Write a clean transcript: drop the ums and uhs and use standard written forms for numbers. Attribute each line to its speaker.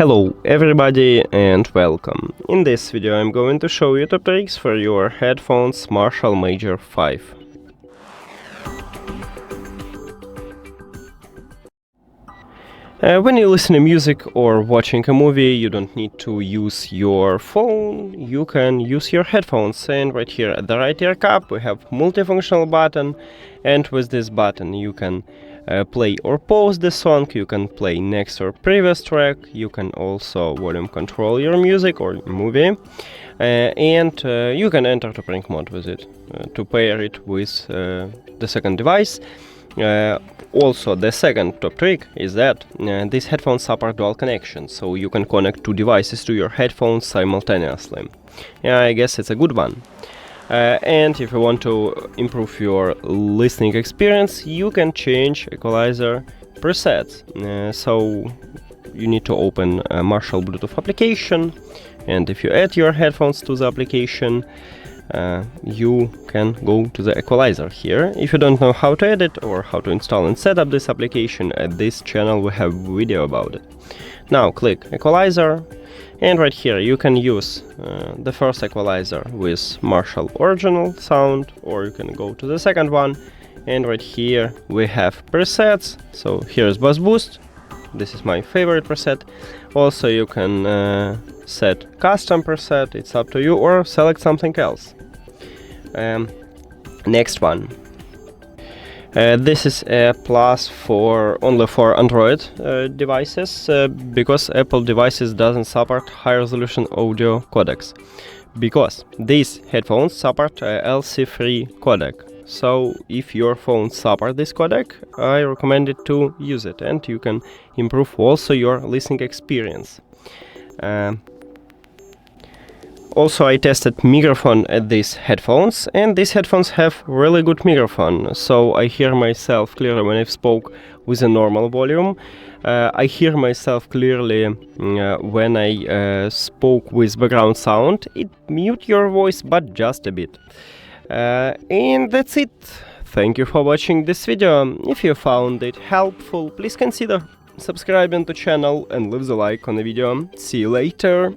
Speaker 1: Hello everybody and welcome. In this video I'm going to show you top tricks for your headphones Marshall Major 5. When you listen to music or watching a movie, you don't need to use your phone, you can use your headphones. And right here at the right ear cup we have multifunctional button, and with this button you can play or pause the song, you can play next or previous track, you can also volume control your music or movie, and you can enter to prank mode with it to pair it with the second device. Also, the second top trick is that these headphones support dual connection, so you can connect two devices to your headphones simultaneously. Yeah, I guess it's a good one. And if you want to improve your listening experience, you can change equalizer presets. So you need to open a Marshall Bluetooth application, and if you add your headphones to the application, you can go to the equalizer here. If you don't know how to edit or how to install and set up this application, at this channel we have a video about it. Now click equalizer, and right here you can use the first equalizer with Marshall original sound, or you can go to the second one, and right here we have presets. So here is bass boost, this is my favorite preset. Also you can set custom preset, it's up to you, or select something else. Next one. This is a plus only for Android devices, because Apple devices doesn't support high resolution audio codecs, because these headphones support LC3 codec. So if your phone supports this codec, I recommend it to use it, and you can improve also your listening experience. Also, I tested microphone at these headphones, and these headphones have really good microphone, so I hear myself clearly when I spoke with a normal volume. I hear myself clearly when I spoke with background sound. It mute your voice, but just a bit. And that's it. Thank you for watching this video. If you found it helpful, please consider subscribing to the channel and leave the like on the video. See you later.